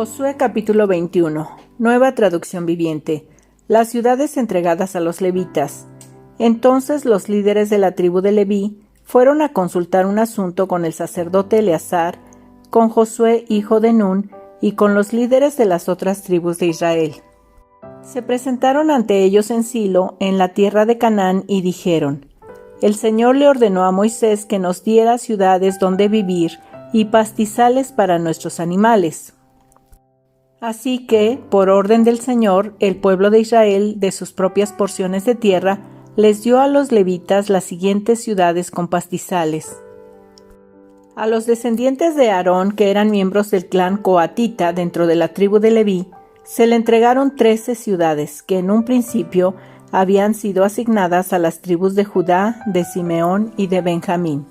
Josué capítulo 21. Nueva traducción viviente. Las ciudades entregadas a los levitas. Entonces los líderes de la tribu de Leví fueron a consultar un asunto con el sacerdote Eleazar, con Josué hijo de Nun y con los líderes de las otras tribus de Israel. Se presentaron ante ellos en Silo, en la tierra de Canaán, y dijeron: El Señor le ordenó a Moisés que nos diera ciudades donde vivir y pastizales para nuestros animales. Así que, por orden del Señor, el pueblo de Israel, de sus propias porciones de tierra, les dio a los levitas las siguientes ciudades con pastizales. A los descendientes de Aarón, que eran miembros del clan coatita dentro de la tribu de Leví, se le entregaron 13 ciudades, que en un principio habían sido asignadas a las tribus de Judá, de Simeón y de Benjamín.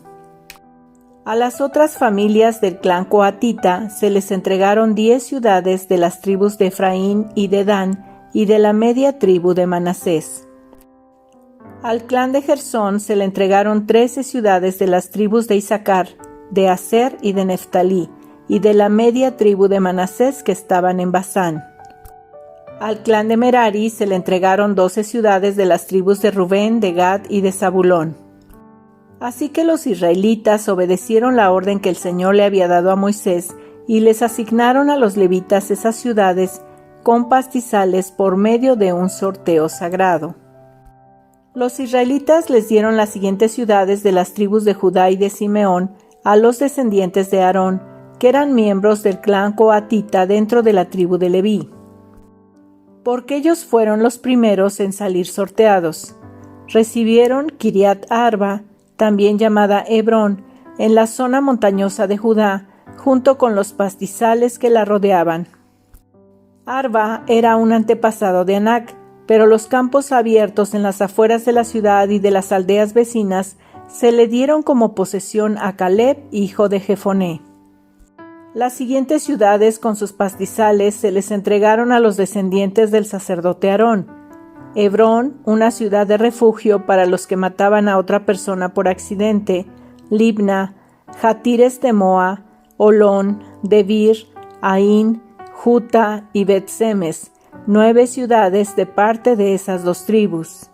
A las otras familias del clan coatita se les entregaron 10 ciudades de las tribus de Efraín y de Dan y de la media tribu de Manasés. Al clan de Gersón se le entregaron 13 ciudades de las tribus de Isaacar, de Aser y de Neftalí, y de la media tribu de Manasés que estaban en Basán. Al clan de Merari se le entregaron 12 ciudades de las tribus de Rubén, de Gad y de Zabulón. Así que los israelitas obedecieron la orden que el Señor le había dado a Moisés y les asignaron a los levitas esas ciudades con pastizales por medio de un sorteo sagrado. Los israelitas les dieron las siguientes ciudades de las tribus de Judá y de Simeón a los descendientes de Aarón, que eran miembros del clan coatita dentro de la tribu de Leví, porque ellos fueron los primeros en salir sorteados. Recibieron Kiriat Arba, también llamada Hebrón, en la zona montañosa de Judá, junto con los pastizales que la rodeaban. Arba era un antepasado de Anac, pero los campos abiertos en las afueras de la ciudad y de las aldeas vecinas se le dieron como posesión a Caleb, hijo de Jefoné. Las siguientes ciudades con sus pastizales se les entregaron a los descendientes del sacerdote Aarón: Hebrón, una ciudad de refugio para los que mataban a otra persona por accidente; Libna, Jatires de Moa, Olón, Debir, Aín, Juta y Bet-Semes, 9 ciudades de parte de esas dos tribus.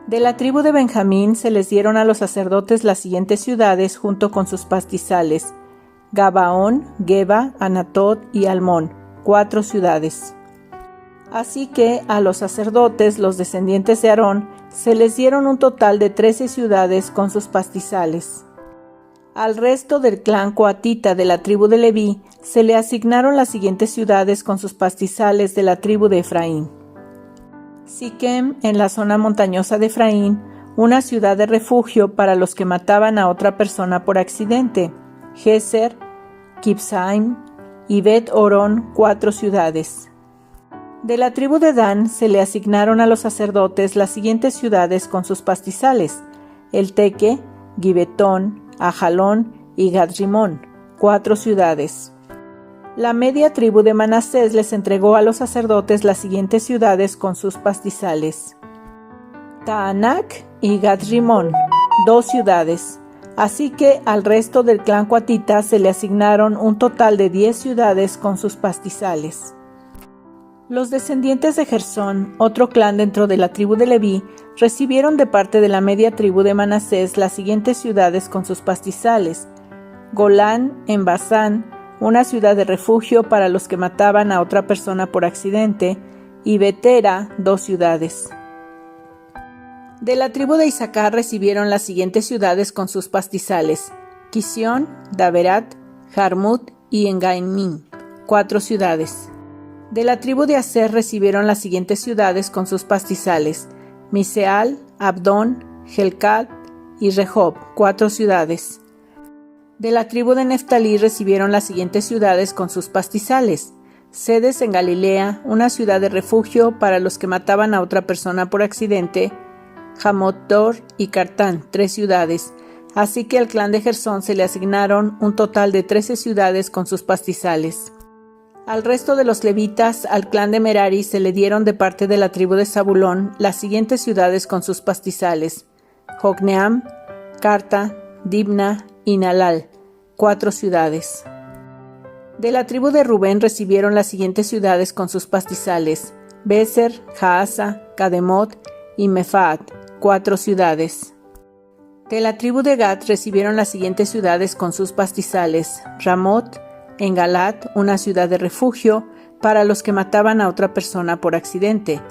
De la tribu de Benjamín se les dieron a los sacerdotes las siguientes ciudades junto con sus pastizales: Gabaón, Geba, Anatot y Almón, 4 ciudades. Así que a los sacerdotes, los descendientes de Aarón, se les dieron un total de 13 ciudades con sus pastizales. Al resto del clan coatita de la tribu de Leví se le asignaron las siguientes ciudades con sus pastizales de la tribu de Efraín: Siquem, en la zona montañosa de Efraín, una ciudad de refugio para los que mataban a otra persona por accidente; Geser, Kibsaim y Bet-Orón, 4 ciudades. De la tribu de Dan se le asignaron a los sacerdotes las siguientes ciudades con sus pastizales: Elteque, Gibetón, Ajalón y Gad-Rimón, 4 ciudades. La media tribu de Manasés les entregó a los sacerdotes las siguientes ciudades con sus pastizales: Taanac y Gad-Rimón, 2 ciudades. Así que al resto del clan coatita se le asignaron un total de 10 ciudades con sus pastizales. Los descendientes de Gersón, otro clan dentro de la tribu de Leví, recibieron de parte de la media tribu de Manasés las siguientes ciudades con sus pastizales: Golán, en Basán, una ciudad de refugio para los que mataban a otra persona por accidente; y Betera, 2 ciudades. De la tribu de Isaacar recibieron las siguientes ciudades con sus pastizales: Quisión, Daberat, Jarmut y Engaimín, 4 ciudades. De la tribu de Aser recibieron las siguientes ciudades con sus pastizales: Miseal, Abdón, Helcat y Rehob, 4 ciudades. De la tribu de Neftalí recibieron las siguientes ciudades con sus pastizales: Sedes en Galilea, una ciudad de refugio para los que mataban a otra persona por accidente; Hamot-Dor y Cartán, 3 ciudades. Así que al clan de Gersón se le asignaron un total de 13 ciudades con sus pastizales. Al resto de los levitas, al clan de Merari, se le dieron de parte de la tribu de Zabulón las siguientes ciudades con sus pastizales: Jocneam, Carta, Dibna y Nalal, 4 ciudades. De la tribu de Rubén recibieron las siguientes ciudades con sus pastizales: Beser, Jaasa, Cademot y Mefaat, 4 ciudades. De la tribu de Gad recibieron las siguientes ciudades con sus pastizales: Ramot, en Galat, una ciudad de refugio para los que mataban a otra persona por accidente;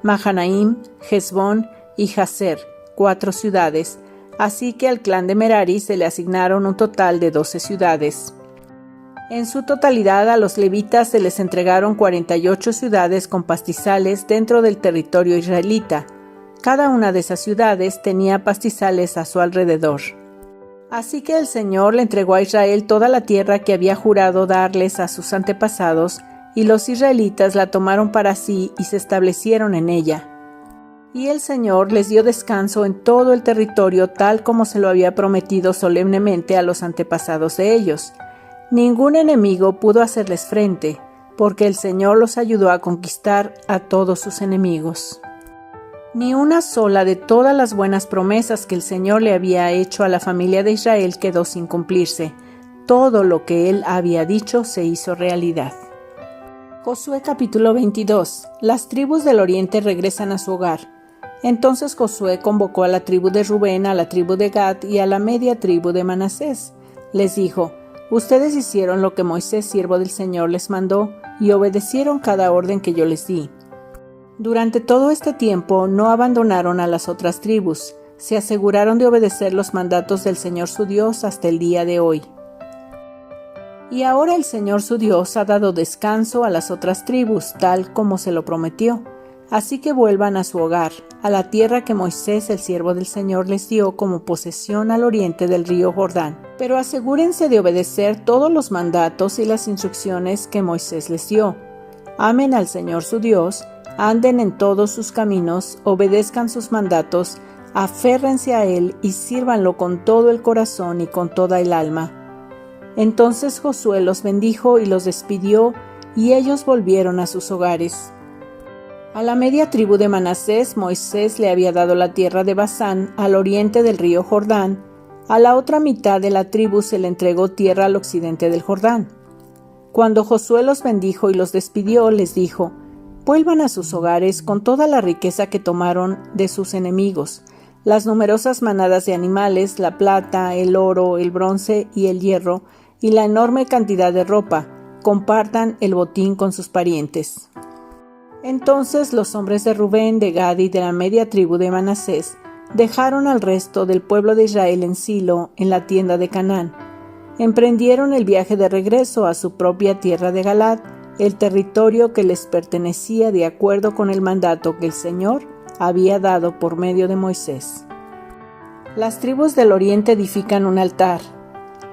Mahanaim, Hezbón y Jazer, 4 ciudades, así que al clan de Merari se le asignaron un total de 12 ciudades. En su totalidad a los levitas se les entregaron 48 ciudades con pastizales dentro del territorio israelita. Cada una de esas ciudades tenía pastizales a su alrededor. Así que el Señor le entregó a Israel toda la tierra que había jurado darles a sus antepasados, y los israelitas la tomaron para sí y se establecieron en ella. Y el Señor les dio descanso en todo el territorio tal como se lo había prometido solemnemente a los antepasados de ellos. Ningún enemigo pudo hacerles frente, porque el Señor los ayudó a conquistar a todos sus enemigos. Ni una sola de todas las buenas promesas que el Señor le había hecho a la familia de Israel quedó sin cumplirse. Todo lo que Él había dicho se hizo realidad. Josué capítulo 22. Las tribus del oriente regresan a su hogar. Entonces Josué convocó a la tribu de Rubén, a la tribu de Gad y a la media tribu de Manasés. Les dijo: Ustedes hicieron lo que Moisés, siervo del Señor, les mandó, y obedecieron cada orden que yo les di. Durante todo este tiempo no abandonaron a las otras tribus, se aseguraron de obedecer los mandatos del Señor su Dios hasta el día de hoy. Y ahora el Señor su Dios ha dado descanso a las otras tribus, tal como se lo prometió. Así que vuelvan a su hogar, a la tierra que Moisés, el siervo del Señor, les dio como posesión al oriente del río Jordán. Pero asegúrense de obedecer todos los mandatos y las instrucciones que Moisés les dio. Amen al Señor su Dios, anden en todos sus caminos, obedezcan sus mandatos, aférrense a Él y sírvanlo con todo el corazón y con toda el alma. Entonces Josué los bendijo y los despidió, y ellos volvieron a sus hogares. A la media tribu de Manasés, Moisés le había dado la tierra de Basán, al oriente del río Jordán. A la otra mitad de la tribu se le entregó tierra al occidente del Jordán. Cuando Josué los bendijo y los despidió, les dijo: Vuelvan a sus hogares con toda la riqueza que tomaron de sus enemigos, las numerosas manadas de animales, la plata, el oro, el bronce y el hierro, y la enorme cantidad de ropa. Compartan el botín con sus parientes. Entonces los hombres de Rubén, de Gad y de la media tribu de Manasés dejaron al resto del pueblo de Israel en Silo, en la tienda de Canaán. Emprendieron el viaje de regreso a su propia tierra de Galaad, el territorio que les pertenecía de acuerdo con el mandato que el Señor había dado por medio de Moisés. Las tribus del oriente edifican un altar.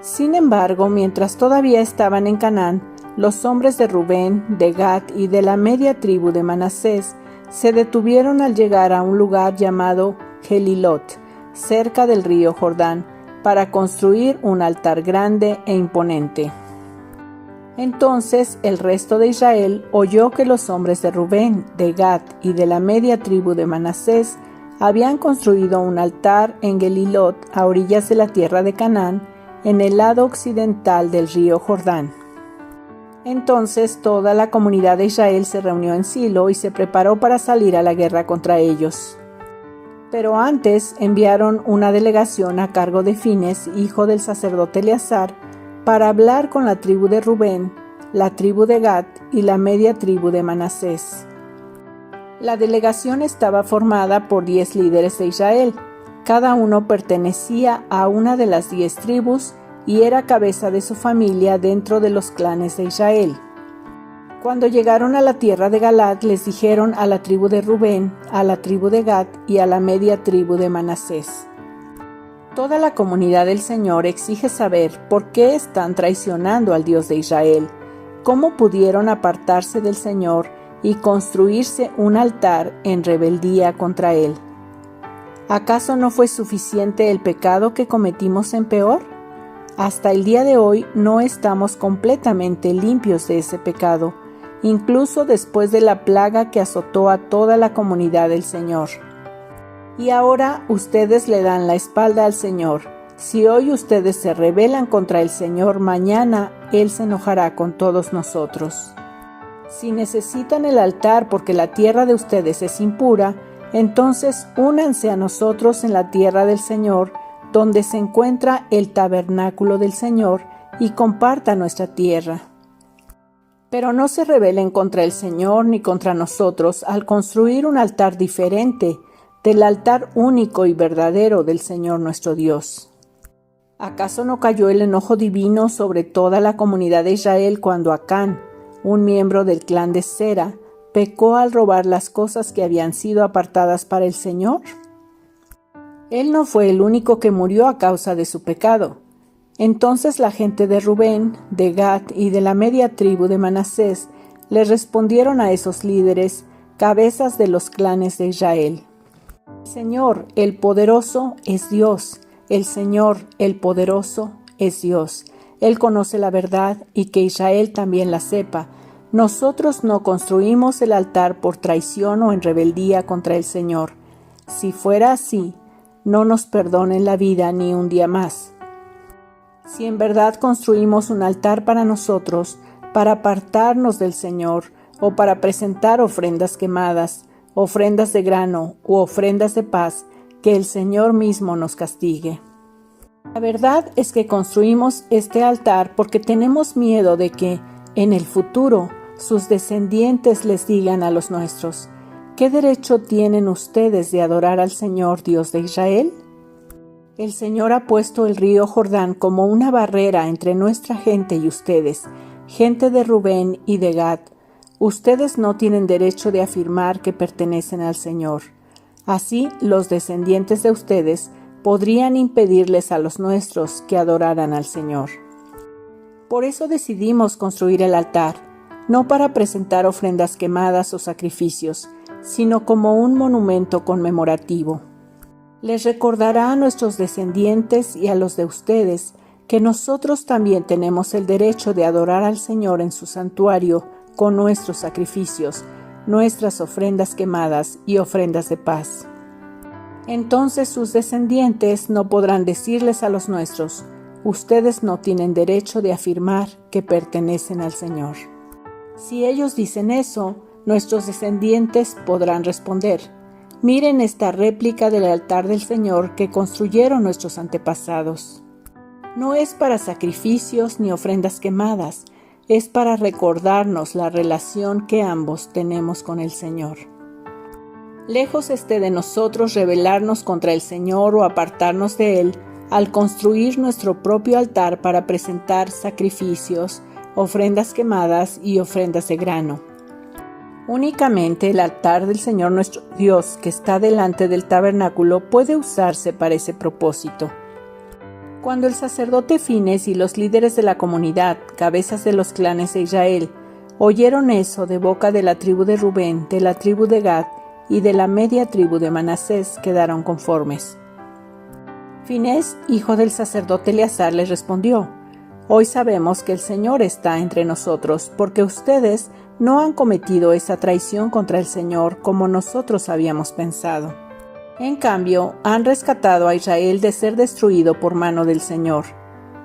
Sin embargo, mientras todavía estaban en Canaán, los hombres de Rubén, de Gad y de la media tribu de Manasés se detuvieron al llegar a un lugar llamado Gelilot, cerca del río Jordán, para construir un altar grande e imponente. Entonces el resto de Israel oyó que los hombres de Rubén, de Gad y de la media tribu de Manasés habían construido un altar en Gelilot, a orillas de la tierra de Canaán, en el lado occidental del río Jordán. Entonces toda la comunidad de Israel se reunió en Silo y se preparó para salir a la guerra contra ellos. Pero antes enviaron una delegación a cargo de Fines, hijo del sacerdote Eleazar, para hablar con la tribu de Rubén, la tribu de Gad y la media tribu de Manasés. La delegación estaba formada por 10 líderes de Israel. Cada uno pertenecía a una de las 10 tribus y era cabeza de su familia dentro de los clanes de Israel. Cuando llegaron a la tierra de Galaad, les dijeron a la tribu de Rubén, a la tribu de Gad y a la media tribu de Manasés: Toda la comunidad del Señor exige saber por qué están traicionando al Dios de Israel, cómo pudieron apartarse del Señor y construirse un altar en rebeldía contra Él. ¿Acaso no fue suficiente el pecado que cometimos en Peor? Hasta el día de hoy no estamos completamente limpios de ese pecado, incluso después de la plaga que azotó a toda la comunidad del Señor. Y ahora ustedes le dan la espalda al Señor, Si hoy ustedes se rebelan contra el Señor, mañana Él se enojará con todos nosotros. Si necesitan el altar porque la tierra de ustedes es impura, entonces únanse a nosotros en la tierra del Señor, donde se encuentra el tabernáculo del Señor, y compartan nuestra tierra. Pero no se rebelen contra el Señor ni contra nosotros al construir un altar diferente del altar único y verdadero del Señor nuestro Dios. ¿Acaso no cayó el enojo divino sobre toda la comunidad de Israel cuando Acán, un miembro del clan de Zera, pecó al robar las cosas que habían sido apartadas para el Señor? Él no fue el único que murió a causa de su pecado. Entonces la gente de Rubén, de Gad y de la media tribu de Manasés le respondieron a esos líderes, cabezas de los clanes de Israel: El Señor, el poderoso, es Dios. El Señor, el poderoso, es Dios. Él conoce la verdad y que Israel también la sepa. Nosotros no construimos el altar por traición o en rebeldía contra el Señor. Si fuera así, no nos perdonen la vida ni un día más. Si en verdad construimos un altar para nosotros, para apartarnos del Señor, o para presentar ofrendas quemadas, ofrendas de grano u ofrendas de paz, que el Señor mismo nos castigue. La verdad es que construimos este altar porque tenemos miedo de que, en el futuro, sus descendientes les digan a los nuestros: ¿qué derecho tienen ustedes de adorar al Señor Dios de Israel? El Señor ha puesto el río Jordán como una barrera entre nuestra gente y ustedes, gente de Rubén y de Gad. Ustedes no tienen derecho de afirmar que pertenecen al Señor. Así, los descendientes de ustedes podrían impedirles a los nuestros que adoraran al Señor. Por eso decidimos construir el altar, no para presentar ofrendas quemadas o sacrificios, sino como un monumento conmemorativo. Les recordará a nuestros descendientes y a los de ustedes que nosotros también tenemos el derecho de adorar al Señor en su santuario con nuestros sacrificios, nuestras ofrendas quemadas y ofrendas de paz. Entonces sus descendientes no podrán decirles a los nuestros: ustedes no tienen derecho de afirmar que pertenecen al Señor. Si ellos dicen eso, nuestros descendientes podrán responder: miren esta réplica del altar del Señor que construyeron nuestros antepasados. No es para sacrificios ni ofrendas quemadas, es para recordarnos la relación que ambos tenemos con el Señor. Lejos esté de nosotros rebelarnos contra el Señor o apartarnos de Él al construir nuestro propio altar para presentar sacrificios, ofrendas quemadas y ofrendas de grano. Únicamente el altar del Señor nuestro Dios, que está delante del tabernáculo, puede usarse para ese propósito. Cuando el sacerdote Fines y los líderes de la comunidad, cabezas de los clanes de Israel, oyeron eso de boca de la tribu de Rubén, de la tribu de Gad y de la media tribu de Manasés, quedaron conformes. Finés, hijo del sacerdote Eleazar, les respondió: hoy sabemos que el Señor está entre nosotros, porque ustedes no han cometido esa traición contra el Señor como nosotros habíamos pensado. En cambio, han rescatado a Israel de ser destruido por mano del Señor.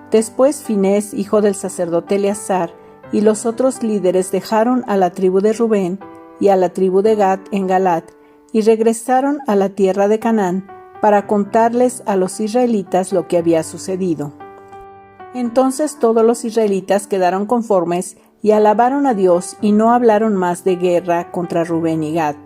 Después Finés, hijo del sacerdote Eleazar, y los otros líderes dejaron a la tribu de Rubén y a la tribu de Gad en Galat, y regresaron a la tierra de Canaán para contarles a los israelitas lo que había sucedido. Entonces todos los israelitas quedaron conformes y alabaron a Dios y no hablaron más de guerra contra Rubén y Gad.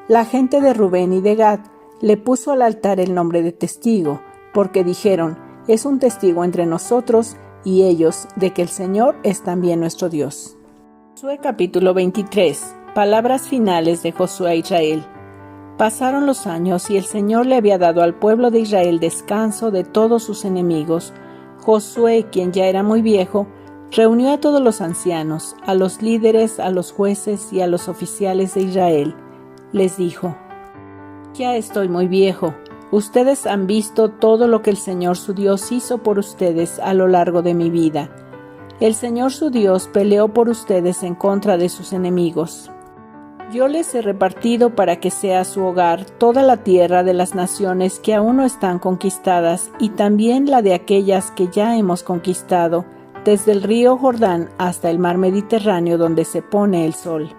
La gente de Rubén y de Gad le puso al altar el nombre de testigo, porque dijeron: es un testigo entre nosotros y ellos de que el Señor es también nuestro Dios. Josué capítulo 23. Palabras finales de Josué a Israel. Pasaron los años y el Señor le había dado al pueblo de Israel descanso de todos sus enemigos. Josué, quien ya era muy viejo, reunió a todos los ancianos, a los líderes, a los jueces y a los oficiales de Israel. Les dijo: ya estoy muy viejo. Ustedes han visto todo lo que el Señor su Dios hizo por ustedes a lo largo de mi vida. El Señor su Dios peleó por ustedes en contra de sus enemigos. Yo les he repartido para que sea su hogar toda la tierra de las naciones que aún no están conquistadas y también la de aquellas que ya hemos conquistado, desde el río Jordán hasta el mar Mediterráneo donde se pone el sol.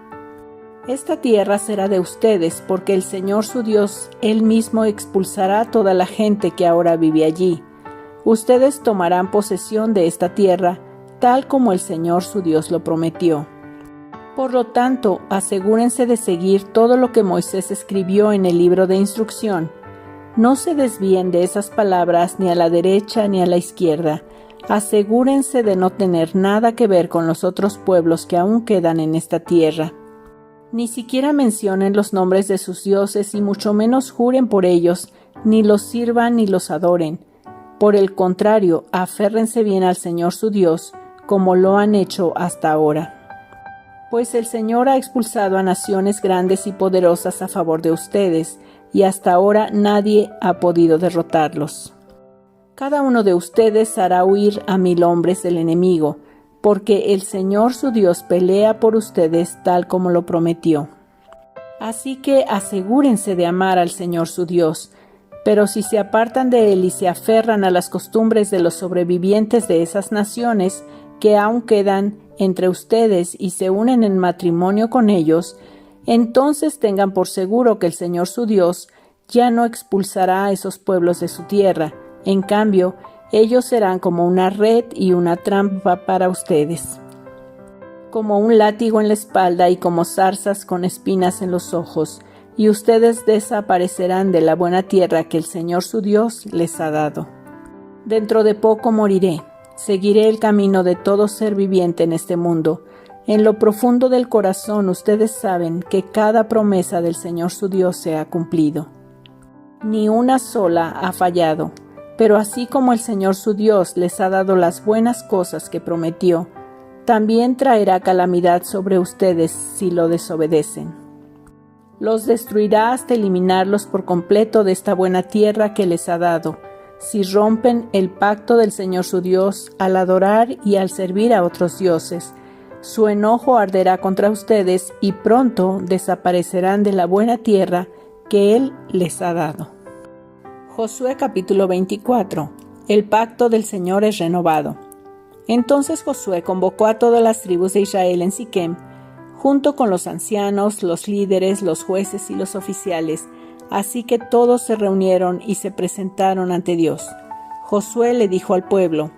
Esta tierra será de ustedes, porque el Señor su Dios, Él mismo expulsará a toda la gente que ahora vive allí. Ustedes tomarán posesión de esta tierra, tal como el Señor su Dios lo prometió. Por lo tanto, asegúrense de seguir todo lo que Moisés escribió en el libro de instrucción. No se desvíen de esas palabras ni a la derecha ni a la izquierda. Asegúrense de no tener nada que ver con los otros pueblos que aún quedan en esta tierra. Ni siquiera mencionen los nombres de sus dioses y mucho menos juren por ellos, ni los sirvan ni los adoren. Por el contrario, aférrense bien al Señor su Dios, como lo han hecho hasta ahora. Pues el Señor ha expulsado a naciones grandes y poderosas a favor de ustedes, y hasta ahora nadie ha podido derrotarlos. Cada uno de ustedes hará huir a 1000 hombres del enemigo, porque el Señor su Dios pelea por ustedes tal como lo prometió. Así que asegúrense de amar al Señor su Dios, pero si se apartan de Él y se aferran a las costumbres de los sobrevivientes de esas naciones que aún quedan entre ustedes y se unen en matrimonio con ellos, entonces tengan por seguro que el Señor su Dios ya no expulsará a esos pueblos de su tierra. En cambio, ellos serán como una red y una trampa para ustedes, como un látigo en la espalda y como zarzas con espinas en los ojos, y ustedes desaparecerán de la buena tierra que el Señor su Dios les ha dado. Dentro de poco moriré. Seguiré el camino de todo ser viviente en este mundo. En lo profundo del corazón ustedes saben que cada promesa del Señor su Dios se ha cumplido. Ni una sola ha fallado. Pero así como el Señor su Dios les ha dado las buenas cosas que prometió, también traerá calamidad sobre ustedes si lo desobedecen. Los destruirá hasta eliminarlos por completo de esta buena tierra que les ha dado, si rompen el pacto del Señor su Dios al adorar y al servir a otros dioses. Su enojo arderá contra ustedes y pronto desaparecerán de la buena tierra que Él les ha dado. Josué capítulo 24. El pacto del Señor es renovado. Entonces Josué convocó a todas las tribus de Israel en Siquem, junto con los ancianos, los líderes, los jueces y los oficiales, así que todos se reunieron y se presentaron ante Dios. Josué le dijo al pueblo: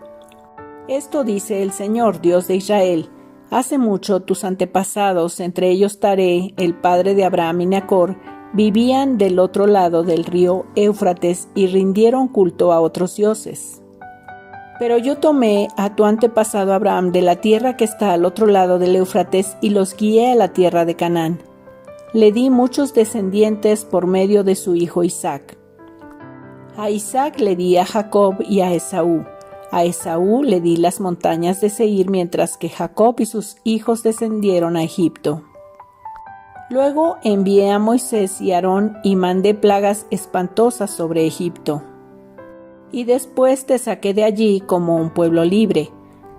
Esto dice el Señor, Dios de Israel: Hace mucho tus antepasados, entre ellos Taré, el padre de Abraham y Nacor, vivían del otro lado del río Éufrates y rindieron culto a otros dioses. Pero yo tomé a tu antepasado Abraham de la tierra que está al otro lado del Éufrates y los guié a la tierra de Canaán. Le di muchos descendientes por medio de su hijo Isaac. A Isaac le di a Jacob y a Esaú. A Esaú le di las montañas de Seir, mientras que Jacob y sus hijos descendieron a Egipto. Luego envié a Moisés y Aarón y mandé plagas espantosas sobre Egipto. Y después te saqué de allí como un pueblo libre.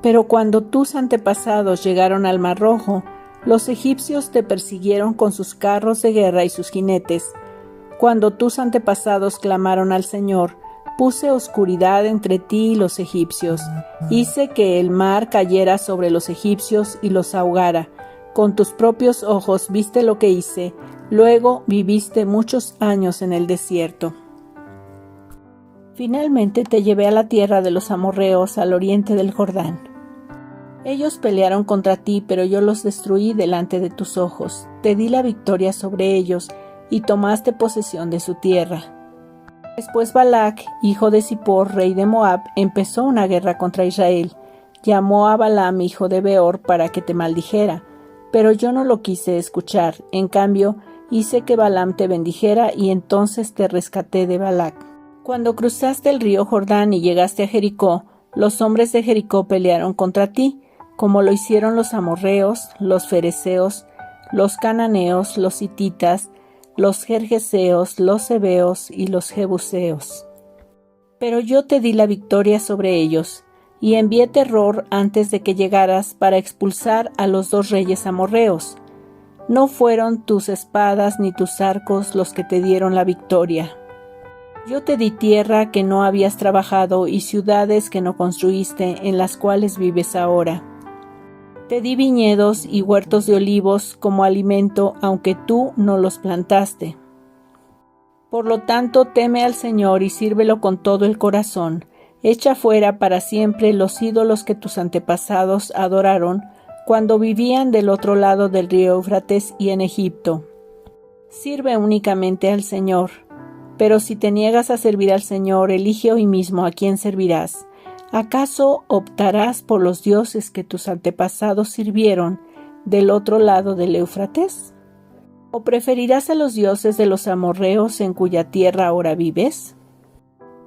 Pero cuando tus antepasados llegaron al Mar Rojo, los egipcios te persiguieron con sus carros de guerra y sus jinetes. Cuando tus antepasados clamaron al Señor, puse oscuridad entre ti y los egipcios. Hice que el mar cayera sobre los egipcios y los ahogara. Con tus propios ojos viste lo que hice, luego viviste muchos años en el desierto. Finalmente te llevé a la tierra de los amorreos al oriente del Jordán. Ellos pelearon contra ti, pero yo los destruí delante de tus ojos. Te di la victoria sobre ellos y tomaste posesión de su tierra. Después Balac, hijo de Zippor, rey de Moab, empezó una guerra contra Israel. Llamó a Balaam, hijo de Beor, para que te maldijera. Pero yo no lo quise escuchar. En cambio, hice que Balaam te bendijera y entonces te rescaté de Balac. Cuando cruzaste el río Jordán y llegaste a Jericó, los hombres de Jericó pelearon contra ti, como lo hicieron los amorreos, los fereceos, los cananeos, los hititas, los gergeseos, los heveos y los jebuseos. Pero yo te di la victoria sobre ellos, y envié terror antes de que llegaras para expulsar a los 2 reyes amorreos. No fueron tus espadas ni tus arcos los que te dieron la victoria. Yo te di tierra que no habías trabajado y ciudades que no construiste, en las cuales vives ahora. Te di viñedos y huertos de olivos como alimento, aunque tú no los plantaste. Por lo tanto, teme al Señor y sírvelo con todo el corazón. Echa fuera para siempre los ídolos que tus antepasados adoraron cuando vivían del otro lado del río Éufrates y en Egipto. Sirve únicamente al Señor. Pero si te niegas a servir al Señor, elige hoy mismo a quién servirás. ¿Acaso optarás por los dioses que tus antepasados sirvieron del otro lado del Éufrates? ¿O preferirás a los dioses de los amorreos en cuya tierra ahora vives?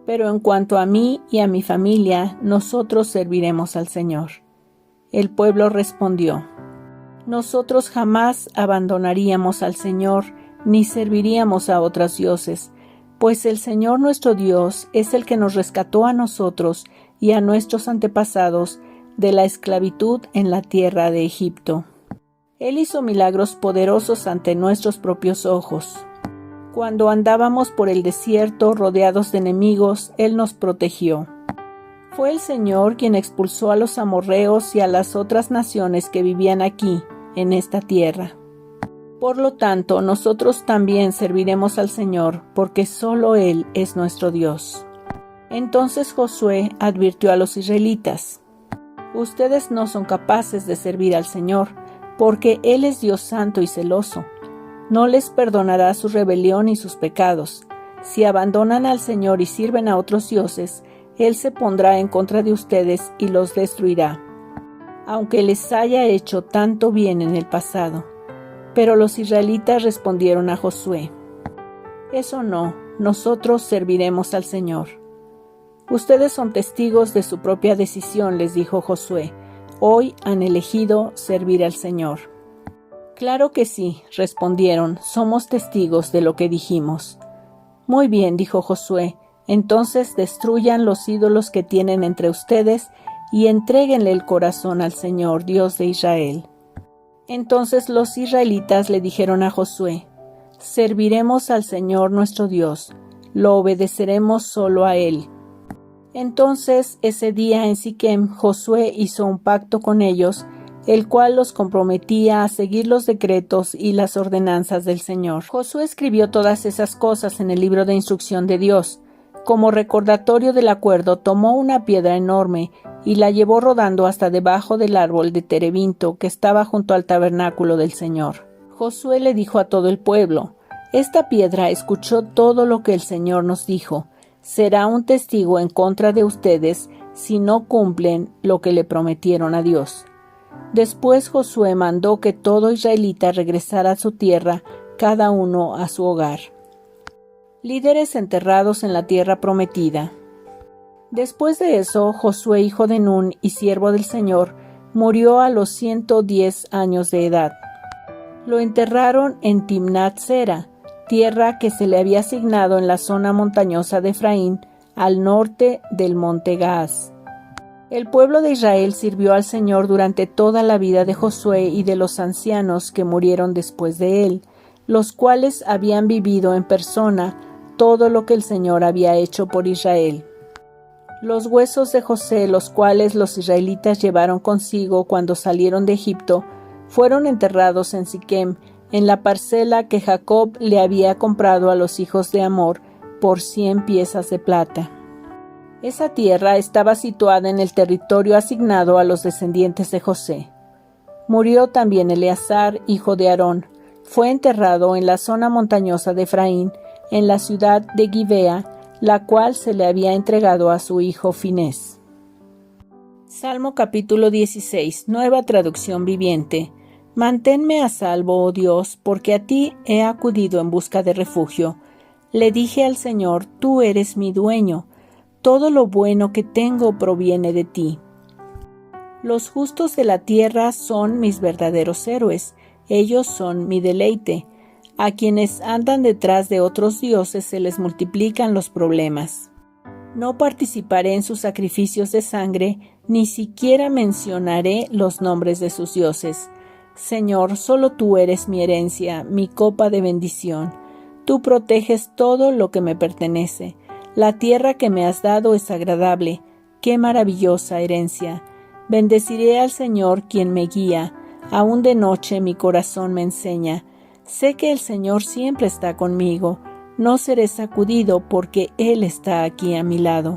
Pero en cuanto a mí y a mi familia, nosotros serviremos al Señor. El pueblo respondió: nosotros jamás abandonaríamos al Señor, ni serviríamos a otros dioses, pues el Señor nuestro Dios es el que nos rescató a nosotros y a nuestros antepasados de la esclavitud en la tierra de Egipto. Él hizo milagros poderosos ante nuestros propios ojos. Cuando andábamos por el desierto rodeados de enemigos, Él nos protegió. Fue el Señor quien expulsó a los amorreos y a las otras naciones que vivían aquí, en esta tierra. Por lo tanto, nosotros también serviremos al Señor, porque solo Él es nuestro Dios. Entonces Josué advirtió a los israelitas: ustedes no son capaces de servir al Señor, porque Él es Dios santo y celoso. No les perdonará su rebelión y sus pecados. Si abandonan al Señor y sirven a otros dioses, Él se pondrá en contra de ustedes y los destruirá, aunque les haya hecho tanto bien en el pasado. Pero los israelitas respondieron a Josué: eso no, nosotros serviremos al Señor. Ustedes son testigos de su propia decisión, les dijo Josué. Hoy han elegido servir al Señor. Claro que sí, respondieron, somos testigos de lo que dijimos. Muy bien, dijo Josué, entonces destruyan los ídolos que tienen entre ustedes y entréguenle el corazón al Señor, Dios de Israel. Entonces los israelitas le dijeron a Josué: serviremos al Señor nuestro Dios, lo obedeceremos solo a Él. Entonces ese día en Siquem Josué hizo un pacto con ellos, el cual los comprometía a seguir los decretos y las ordenanzas del Señor. Josué escribió todas esas cosas en el libro de instrucción de Dios. Como recordatorio del acuerdo, tomó una piedra enorme y la llevó rodando hasta debajo del árbol de terebinto que estaba junto al tabernáculo del Señor. Josué le dijo a todo el pueblo: esta piedra escuchó todo lo que el Señor nos dijo. Será un testigo en contra de ustedes si no cumplen lo que le prometieron a Dios. Después Josué mandó que todo israelita regresara a su tierra, cada uno a su hogar. Líderes enterrados en la tierra prometida. Después de eso, Josué, hijo de Nun y siervo del Señor, murió a los 110 años de edad. Lo enterraron en Timnat Sera, tierra que se le había asignado en la zona montañosa de Efraín, al norte del monte Gaas. El pueblo de Israel sirvió al Señor durante toda la vida de Josué y de los ancianos que murieron después de él, los cuales habían vivido en persona todo lo que el Señor había hecho por Israel. Los huesos de José, los cuales los israelitas llevaron consigo cuando salieron de Egipto, fueron enterrados en Siquem, en la parcela que Jacob le había comprado a los hijos de Amor por 100 piezas de plata. Esa tierra estaba situada en el territorio asignado a los descendientes de José. Murió también Eleazar, hijo de Aarón. Fue enterrado en la zona montañosa de Efraín, en la ciudad de Gibea, la cual se le había entregado a su hijo Finés. Salmo capítulo 16, nueva traducción viviente. Manténme a salvo, oh Dios, porque a ti he acudido en busca de refugio. Le dije al Señor: tú eres mi dueño. Todo lo bueno que tengo proviene de ti. Los justos de la tierra son mis verdaderos héroes. Ellos son mi deleite. A quienes andan detrás de otros dioses se les multiplican los problemas. No participaré en sus sacrificios de sangre, ni siquiera mencionaré los nombres de sus dioses. Señor, solo tú eres mi herencia, mi copa de bendición. Tú proteges todo lo que me pertenece. La tierra que me has dado es agradable. ¡Qué maravillosa herencia! Bendeciré al Señor quien me guía. Aún de noche mi corazón me enseña. Sé que el Señor siempre está conmigo. No seré sacudido porque Él está aquí a mi lado.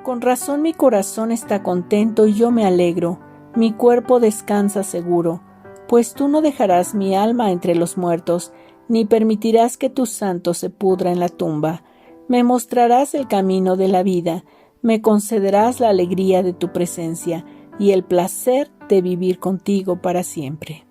Con razón mi corazón está contento y yo me alegro. Mi cuerpo descansa seguro, pues tú no dejarás mi alma entre los muertos, ni permitirás que tu santo se pudra en la tumba. Me mostrarás el camino de la vida, me concederás la alegría de tu presencia y el placer de vivir contigo para siempre.